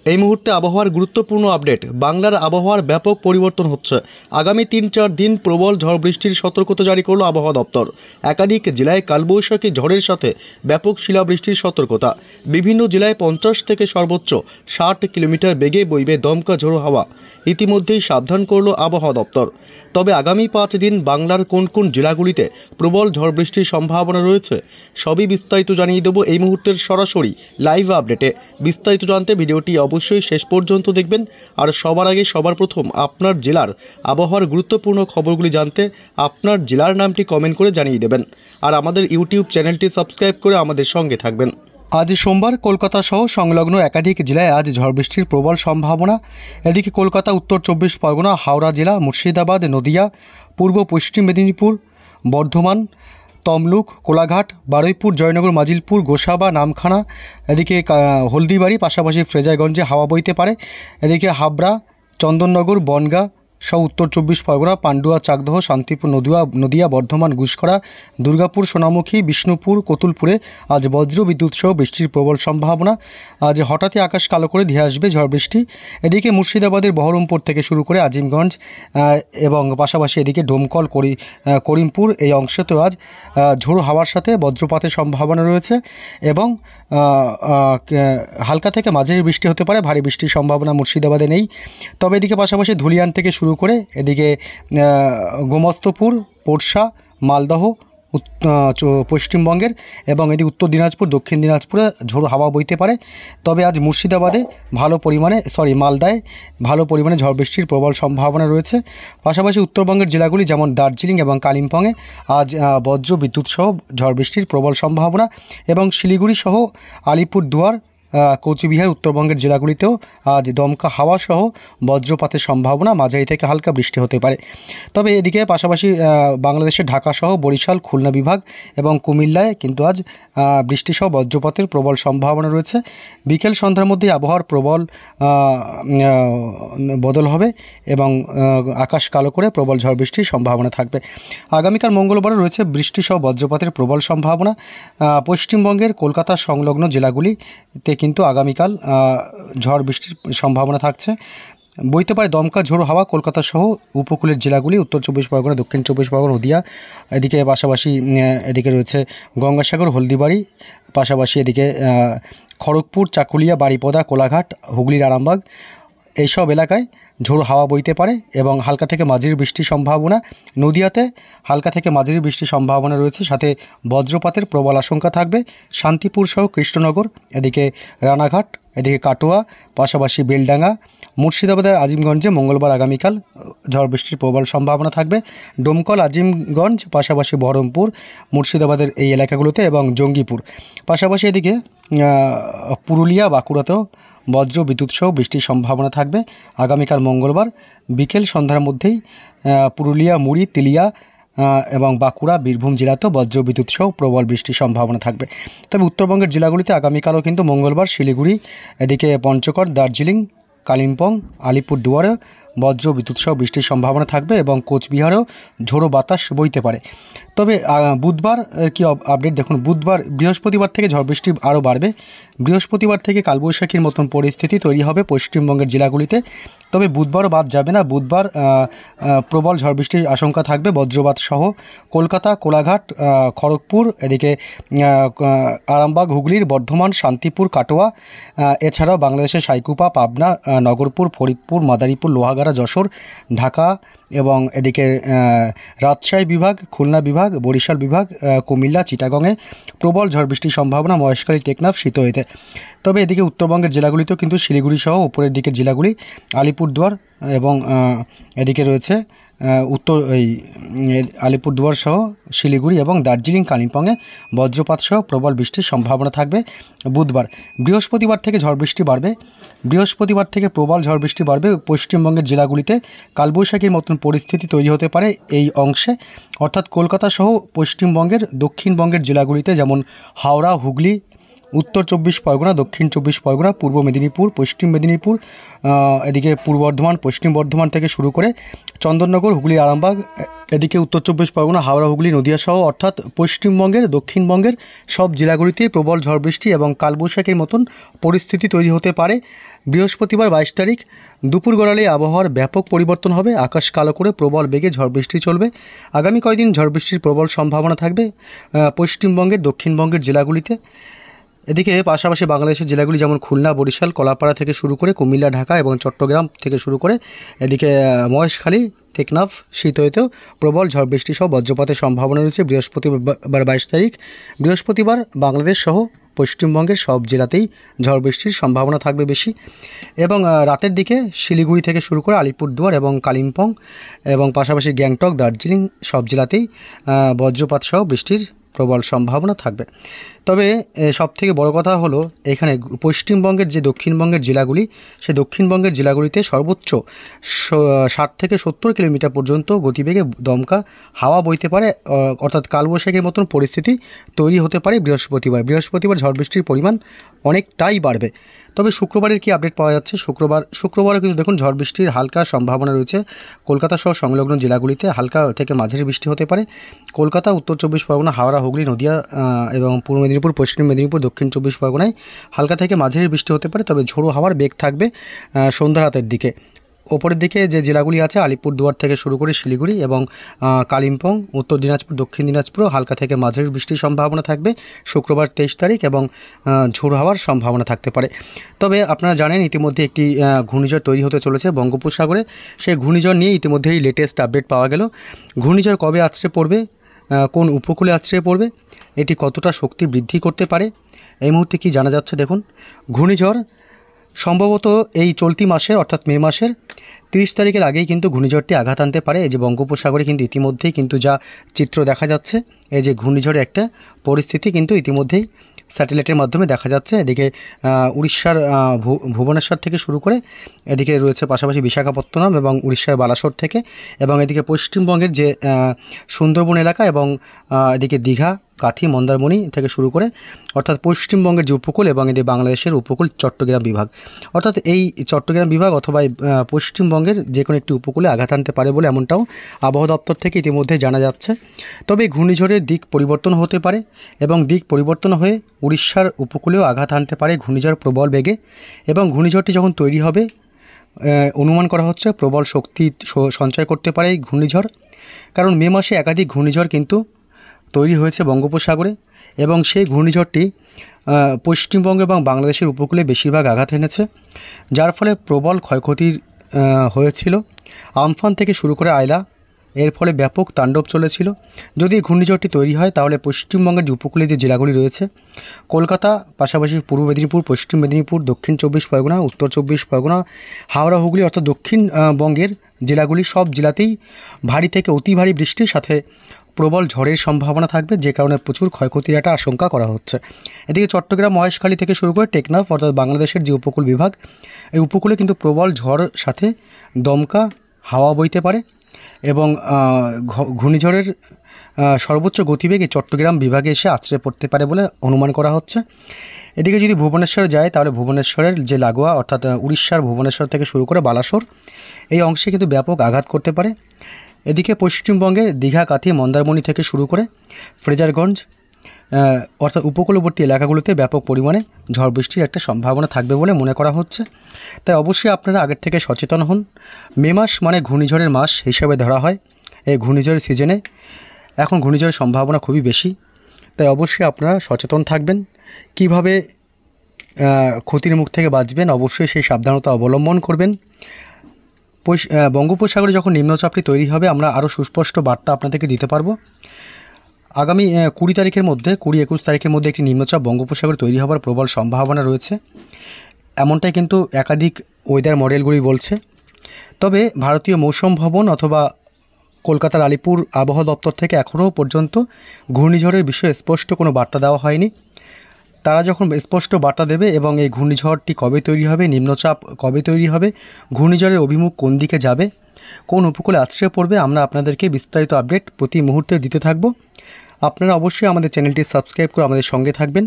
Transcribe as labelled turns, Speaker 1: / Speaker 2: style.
Speaker 1: এই মুহূর্তে আবহাওয়ার গুরুত্বপূর্ণ আপডেট। বাংলার আবহাওয়ার ব্যাপক পরিবর্তন হচ্ছে। আগামী ৩-৪ দিন প্রবল ঝড় বৃষ্টির সতর্কতা জারি করল আবহাওয়া দপ্তর। একাধিক জেলায় কালবৈশাখী ঝড়ের সাথে ব্যাপক শিলাবৃষ্টির সতর্কতা। বিভিন্ন জেলায় 50 থেকে সর্বোচ্চ 60 কিলোমিটার বেগে বইবে দমকা ঝোড়ো হাওয়া। ইতিমধ্যেই সাবধান করল আবহাওয়া দপ্তর। তবে আগামী 5 দিন বাংলার কোন কোন জেলাগুলিতে প্রবল ঝড় বৃষ্টির সম্ভাবনা রয়েছে সবই বিস্তারিত জানিয়ে দেব এই মুহূর্তের সরাসরি লাইভ আপডেটে। বিস্তারিত জানতে ভিডিওটি অবশ্যই শেষ পর্যন্ত দেখবেন। আর সবার আগে সবার প্রথম আপনার জেলার আবহাওয়ার গুরুত্বপূর্ণ খবরগুলি জানতে আপনার জেলার নামটি কমেন্ট করে জানিয়ে দেবেন। আর আমাদের ইউটিউব চ্যানেলটি সাবস্ক্রাইব করে আমাদের সঙ্গে থাকবেন। আজ সোমবার কলকাতা সহ সংলগ্ন একাধিক জেলায় আজ ঝড় বৃষ্টির প্রবল সম্ভাবনা। এদিকে কলকাতা, উত্তর 24 পরগনা, হাওড়া জেলা, মুর্শিদাবাদ, নদিয়া, পূর্ব পশ্চিম মেদিনীপুর, বর্ধমান, তমলুক, কোলাঘাট, বারুইপুর, জয়নগর, মাজিলপুর, গোসাবা, নামখানা, এদিকে হলদিবাড়ি, পাশাপাশি ফ্রেজারগঞ্জে হাওয়া বইতে পারে। এদিকে হাবড়া, চন্দননগর, বনগাঁ সহ উত্তর 24 পরগনা, পান্ডুয়া, চাকদহ, শান্তিপুর, নদিয়া, বর্ধমান, গুসকরা, দুর্গাপুর, সোনামুখী, বিষ্ণুপুর, কতুলপুরে আজ বজ্র বিদ্যুৎ সহ বৃষ্টির প্রবল সম্ভাবনা। আজ হঠাৎই আকাশ কালো করে ধেয়ে আসবে ঝড় বৃষ্টি। এদিকে মুর্শিদাবাদের বহরমপুর থেকে শুরু করে আজিমগঞ্জ এবং পাশাপাশি এদিকে ডোমকল, করিমপুর এই অংশেতেও আজ ঝোড়ো হাওয়ার সাথে বজ্রপাতের সম্ভাবনা রয়েছে এবং হালকা থেকে মাঝারি বৃষ্টি হতে পারে। ভারী বৃষ্টির সম্ভাবনা মুর্শিদাবাদে নেই। তবে এদিকে পাশাপাশি ধুলিয়ান থেকে শুরু করে এদিকে গোমস্তপুর, পোরশা, মালদহ পশ্চিমবঙ্গের এবং এদিকে উত্তর দিনাজপুর, দক্ষিণ দিনাজপুরে ঝোড়ো হাওয়া বইতে পারে। তবে আজ মুর্শিদাবাদে মালদায় ভালো পরিমাণে ঝড় বৃষ্টির প্রবল সম্ভাবনা রয়েছে। পাশাপাশি উত্তরবঙ্গের জেলাগুলি যেমন দার্জিলিং এবং কালিম্পংয়ে আজ বজ্র বিদ্যুৎ সহ ঝড় বৃষ্টির প্রবল সম্ভাবনা এবং শিলিগুড়ি সহ আলিপুরদুয়ার, কোচবিহার উত্তরবঙ্গের জেলাগুলিতেও আজ দমকা হাওয়া সহ বজ্রপাতের সম্ভাবনা, মাঝারি থেকে হালকা বৃষ্টি হতে পারে। তবে এদিকে পাশাপাশি বাংলাদেশের ঢাকা সহ বরিশাল, খুলনা বিভাগ এবং কুমিল্লায় কিন্তু আজ বৃষ্টি সহ বজ্রপাতের প্রবল সম্ভাবনা রয়েছে। বিকেল সন্ধ্যার মধ্যে আবহাওয়ার প্রবল বদল হবে এবং আকাশ কালো করে প্রবল ঝড় বৃষ্টির সম্ভাবনা থাকবে। আগামীকাল মঙ্গলবার রয়েছে বৃষ্টি সহ বজ্রপাতের প্রবল সম্ভাবনা। পশ্চিমবঙ্গের কলকাতা সংলগ্ন জেলাগুলিতে কিন্তু আগামীকাল ঝড় বৃষ্টির সম্ভাবনা থাকছে। বইতে পারে দমকা ঝোড়ো হাওয়া কলকাতা সহ উপকূলের জেলাগুলি, উত্তর 24 পরগনা, দক্ষিণ 24 পরগনা, নদিয়া, এদিকে পাশাপাশি এদিকে রয়েছে গঙ্গাসাগর, হলদিবাড়ি, পাশাপাশি এদিকে খড়গপুর, চাকুলিয়া, বারিপদা, কোলাঘাট, হুগলির আরামবাগ এইসব এলাকায় ঝোড়ো হাওয়া বইতে পারে এবং হালকা থেকে মাঝারি বৃষ্টির সম্ভাবনা। নদিয়াতে হালকা থেকে মাঝারি বৃষ্টির সম্ভাবনা রয়েছে, সাথে বজ্রপাতের প্রবল আশঙ্কা থাকবে। শান্তিপুর সহ কৃষ্ণনগর, এদিকে রানাঘাট, এদিকে কাটোয়া, পাশাপাশি বেলডাঙ্গা, মুর্শিদাবাদের আজিমগঞ্জে মঙ্গলবার আগামীকাল ঝড় বৃষ্টির প্রবল সম্ভাবনা থাকবে। ডোমকল, আজিমগঞ্জ, পাশাপাশি বহরমপুর, মুর্শিদাবাদের এই এলাকাগুলোতে এবং জঙ্গিপুর, পাশাপাশি এদিকে পুরুলিয়া, বাঁকুড়াতেও বজ্র বিদ্যুৎ সহ বৃষ্টির সম্ভাবনা থাকবে আগামীকাল মঙ্গলবার। বিকেল সন্ধ্যার মধ্যেই পুরুলিয়া, মুড়ি, তিলিয়া এবং বাঁকুড়া, বীরভূম জেলাতেও বজ্র বিদ্যুৎ সহ প্রবল বৃষ্টির সম্ভাবনা থাকবে। তবে উত্তরবঙ্গের জেলাগুলিতে আগামীকালও কিন্তু মঙ্গলবার শিলিগুড়ি, এদিকে পঞ্চগড়, দার্জিলিং, কালিম্পং, আলিপুরদুয়ারে বজ্র বিদ্যুৎ সহ বৃষ্টির সম্ভাবনা থাকবে এবং কোচবিহারেও ঝোড়ো বাতাস বইতে পারে। তবে বুধবার কি আপডেট দেখুন। বৃহস্পতিবার থেকে ঝড় বৃষ্টি আরও বাড়বে। বৃহস্পতিবার থেকে কালবৈশাখীর মতন পরিস্থিতি তৈরি হবে পশ্চিমবঙ্গের জেলাগুলিতে। তবে বুধবারও বাদ যাবে না। বুধবার প্রবল ঝড় বৃষ্টির আশঙ্কা থাকবে বজ্রপাত সহ কলকাতা, কোলাঘাট, খড়গপুর, এদিকে আরামবাগ, হুগলির, বর্ধমান, শান্তিপুর, কাটোয়া, এছাড়াও বাংলাদেশের সাইকুপা, পাবনা, নগরপুর, ফরিদপুর, মাদারীপুর, লোহাগাড়া, যশোর, ঢাকা এবং এদিকে রাজশাহী বিভাগ, খুলনা বিভাগ, বরিশাল বিভাগ, কুমিল্লা, চিটাগংয়ে প্রবল ঝড় বৃষ্টির সম্ভাবনা, মহেশখালী, টেকনাফ, সিতোইতে। তবে এদিকে উত্তরবঙ্গের জেলাগুলিতেও কিন্তু শিলিগুড়ি সহ উপরের দিকের জেলাগুলি, আলিপুরদুয়ার এবং এদিকে রয়েছে আলিপুরদুয়ার সহ শিলিগুড়ি এবং দার্জিলিং, কালিম্পংয়ে বজ্রপাত সহ প্রবল বৃষ্টির সম্ভাবনা থাকবে বুধবার। বৃহস্পতিবার থেকে ঝড় বৃষ্টি বাড়বে। বৃহস্পতিবার থেকে প্রবল ঝড় বৃষ্টি বাড়বে পশ্চিমবঙ্গের জেলাগুলিতে। কালবৈশাখীর মতন পরিস্থিতি তৈরি হতে পারে এই অংশে, অর্থাৎ কলকাতা সহ পশ্চিমবঙ্গের দক্ষিণবঙ্গের জেলাগুলিতে যেমন হাওড়া, হুগলি, উত্তর 24 পরগনা, দক্ষিণ 24 পরগনা, পূর্ব মেদিনীপুর, পশ্চিম মেদিনীপুর, এদিকে পূর্ব বর্ধমান, পশ্চিম বর্ধমান থেকে শুরু করে চন্দননগর, হুগলি, আরামবাগ, এদিকে উত্তর 24 পরগনা, হাওড়া, হুগলি, নদিয়া সহ অর্থাৎ পশ্চিমবঙ্গের, দক্ষিণবঙ্গের সব জেলাগুলিতেই প্রবল ঝড় বৃষ্টি এবং কালবৈশাখীর মতন পরিস্থিতি তৈরি হতে পারে। বৃহস্পতিবার 22 তারিখ দুপুর গড়ালে আবহাওয়ার ব্যাপক পরিবর্তন হবে, আকাশ কালো করে প্রবল বেগে ঝড় বৃষ্টি চলবে। আগামী কয়েকদিন ঝড় বৃষ্টির প্রবল সম্ভাবনা থাকবে পশ্চিমবঙ্গের, দক্ষিণবঙ্গের জেলাগুলিতে। এদিকে পাশাপাশি বাংলাদেশের জেলাগুলি যেমন খুলনা, বরিশাল, কলাপাড়া থেকে শুরু করে কুমিল্লা, ঢাকা এবং চট্টগ্রাম থেকে শুরু করে এদিকে মহেশখালী, টেকনাফ, শীতলতেও প্রবল ঝড় বৃষ্টি সহ বজ্রপাতের সম্ভাবনা রয়েছে। বৃহস্পতিবার 22 তারিখ বৃহস্পতিবার বাংলাদেশ সহ পশ্চিমবঙ্গের সব জেলাতেই ঝড় বৃষ্টির সম্ভাবনা থাকবে বেশি। এবং রাতের দিকে শিলিগুড়ি থেকে শুরু করে আলিপুরদুয়ার এবং কালিম্পং এবং পাশাপাশি গ্যাংটক, দার্জিলিং সব জেলাতেই বজ্রপাত সহ বৃষ্টির প্রবল সম্ভাবনা থাকবে। তবে সবথেকে বড় কথা হলো এখানে পশ্চিমবঙ্গের যে দক্ষিণবঙ্গের জেলাগুলি, সেই দক্ষিণবঙ্গের জেলাগুলিতে সর্বোচ্চ 60 থেকে 70 কিলোমিটার পর্যন্ত গতিবেগে দমকা হাওয়া বইতে পারে, অর্থাৎ কালবৈশাখীর মতন পরিস্থিতি তৈরি হতে পারে বৃহস্পতিবার ঝড় বৃষ্টির পরিমাণ অনেকটাই বাড়বে। তবে শুক্রবারের কি আপডেট পাওয়া যাচ্ছে? শুক্রবারে কিন্তু দেখুন ঝড় বৃষ্টির হালকা সম্ভাবনা রয়েছে। কলকাতা সহ সংলগ্ন জেলাগুলিতে হালকা থেকে মাঝারি বৃষ্টি হতে পারে। কলকাতা, উত্তর 24 পরগনা, হাওড়া, হুগলি, নদিয়া এবং পূর্ব মেদিনীপুর, পশ্চিম মেদিনীপুর, দক্ষিণ 24 পরগনায় হালকা থেকে মাঝারি বৃষ্টি হতে পারে। তবে ঝোড়ো হাওয়ার বেগ থাকবে সন্ধ্যা রাতের দিকে। ওপরের দিকে যে জেলাগুলি আছে আলিপুরদুয়ার থেকে শুরু করে শিলিগুড়ি এবং কালিম্পং, উত্তর দিনাজপুর, দক্ষিণ দিনাজপুরও হালকা থেকে মাঝারি বৃষ্টির সম্ভাবনা থাকবে শুক্রবার 23 তারিখ এবং ঝোড়ো হাওয়ার সম্ভাবনা থাকতে পারে। তবে আপনারা জানেন ইতিমধ্যে একটি ঘূর্ণিঝড় তৈরি হতে চলেছে বঙ্গোপসাগরে। সেই ঘূর্ণিঝড় নিয়ে ইতিমধ্যেই লেটেস্ট আপডেট পাওয়া গেল। ঘূর্ণিঝড় কবে আছড়ে পড়বে, কোন উপকূলে আছড়ে পড়বে, এটি কতটা শক্তি বৃদ্ধি করতে পারে, এই মুহূর্তে কি জানা যাচ্ছে দেখুন। ঘূর্ণিঝড় সম্ভবত এই চলতি মাসের অর্থাৎ মে মাসের 30 তারিখের আগেই কিন্তু ঘূর্ণিঝড়টি আঘাত আনতে পারে। এই যে বঙ্গোপসাগরে কিন্তু ইতিমধ্যেই কিন্তু যা চিত্র দেখা যাচ্ছে, এই যে ঘূর্ণিঝড়ের একটা পরিস্থিতি কিন্তু ইতিমধ্যেই স্যাটেলাইটের মাধ্যমে দেখা যাচ্ছে। এদিকে উড়িষ্যার ভুবনেশ্বর থেকে শুরু করে এদিকে রয়েছে পাশাপাশি বিশাখাপত্তনম এবং উড়িষ্যার বালাসোর থেকে, এবং এদিকে পশ্চিমবঙ্গের যে সুন্দরবন এলাকা এবং এদিকে দীঘা, কাথি, মন্দারমণি থেকে শুরু করে অর্থাৎ পশ্চিমবঙ্গের যে উপকূল এবং এদিকে বাংলাদেশের উপকূল চট্টগ্রাম বিভাগ, অর্থাৎ এই চট্টগ্রাম বিভাগ অথবা পশ্চিমবঙ্গের যে কোনো একটি উপকূলে আঘাত আনতে পারে বলে এমনটাও আবহাওয়া দপ্তর থেকে ইতিমধ্যে জানা যাচ্ছে। তবে ঘূর্ণিঝড়ের দিক পরিবর্তন হতে পারে এবং দিক পরিবর্তন হয়ে উড়িষ্যার উপকূলেও আঘাত আনতে পারে ঘূর্ণিঝড় প্রবল বেগে। এবং ঘূর্ণিঝড়টি যখন তৈরি হবে অনুমান করা হচ্ছে প্রবল শক্তি সঞ্চয় করতে পারে এই ঘূর্ণিঝড়, কারণ মে মাসে একাধিক ঘূর্ণিঝড় কিন্তু তৈরি হয়েছে বঙ্গোপসাগরে এবং সেই ঘূর্ণিঝড়টি পশ্চিমবঙ্গ এবং বাংলাদেশের উপকূলে বেশিরভাগ আঘাত এনেছে, যার ফলে প্রবল ক্ষয়ক্ষতির হয়েছিল। আমফান থেকে শুরু করে আয়লা, এর ফলে ব্যাপক তাণ্ডব চলেছিল। যদি ঘূর্ণিঝড়টি তৈরি হয় তাহলে পশ্চিমবঙ্গের যে উপকূলে যে জেলাগুলি রয়েছে কলকাতা, পাশাপাশি পূর্ব মেদিনীপুর, পশ্চিম মেদিনীপুর, দক্ষিণ 24 পরগনা, উত্তর 24 পরগনা, হাওড়া, হুগলি অর্থাৎ দক্ষিণবঙ্গের জেলাগুলি সব জেলাতেই ভারী থেকে অতি ভারী বৃষ্টির সাথে প্রবল ঝড়ের সম্ভাবনা থাকবে, যে কারণে প্রচুর ক্ষয়ক্ষতির একটা আশঙ্কা করা হচ্ছে। এদিকে চট্টগ্রাম, মহেশখালী থেকে শুরু করে টেকনাফ অর্থাৎ বাংলাদেশের যে উপকূল বিভাগ, এই উপকূলে কিন্তু প্রবল ঝড় সাথে দমকা হাওয়া বইতে পারে এবং ঘূর্ণিঝড়ের সর্বোচ্চ গতিবেগে চট্টগ্রাম বিভাগে এসে আছড়ে পড়তে পারে বলে অনুমান করা হচ্ছে। এদিকে যদি ভুবনেশ্বর যায় তাহলে ভুবনেশ্বরের যে লাগোয়া অর্থাৎ উড়িষ্যার ভুবনেশ্বর থেকে শুরু করে বালাসোর এই অংশে কিন্তু ব্যাপক আঘাত করতে পারে। এদিকে পশ্চিমবঙ্গের দীঘা, কাথি, মন্দারমণি থেকে শুরু করে ফ্রেজারগঞ্জ অর্থাৎ উপকূলবর্তী এলাকাগুলোতে ব্যাপক পরিমাণে ঝড় বৃষ্টির একটা সম্ভাবনা থাকবে বলে মনে করা হচ্ছে। তাই অবশ্যই আপনারা আগের থেকে সচেতন হন। মে মাস মানে ঘূর্ণিঝড়ের মাস হিসাবে ধরা হয়। এই ঘূর্ণিঝড়ের সিজনে এখন ঘূর্ণিঝড়ের সম্ভাবনা খুবই বেশি, তাই অবশ্যই আপনারা সচেতন থাকবেন। কিভাবে ক্ষতির মুখ থেকে বাঁচবেন অবশ্যই সেই সাবধানতা অবলম্বন করবেন। বঙ্গোপসাগরে যখন নিম্নচাপটি তৈরি হবে আমরা আরও সুস্পষ্ট বার্তা আপনাদেরকে দিতে পারবো। আগামী 20 তারিখের মধ্যে 20-21 তারিখের মধ্যে একটি নিম্নচাপ বঙ্গোপসাগরে তৈরি হওয়ার প্রবল সম্ভাবনা রয়েছে, এমনটাই কিন্তু একাধিক ওয়েদার মডেলগুলি বলছে। তবে ভারতীয় মৌসুম ভবন অথবা কলকাতার আলিপুর আবহাওয়া দপ্তর থেকে এখনও পর্যন্ত ঘূর্ণিঝড়ের বিষয়ে স্পষ্ট কোনো বার্তা দেওয়া হয়নি। তারা যখন স্পষ্ট বার্তা দেবে এবং এই ঘূর্ণিঝড়টি কবে তৈরি হবে, নিম্নচাপ কবে তৈরি হবে, ঘূর্ণিঝড়ের অভিমুখ কোন দিকে যাবে, কোন উপকূলে আছড়ে পড়বে, আমরা আপনাদেরকে বিস্তারিত আপডেট প্রতি মুহূর্তে দিতে থাকব। আপনারা অবশ্যই আমাদের চ্যানেলটি সাবস্ক্রাইব করে আমাদের সঙ্গে থাকবেন।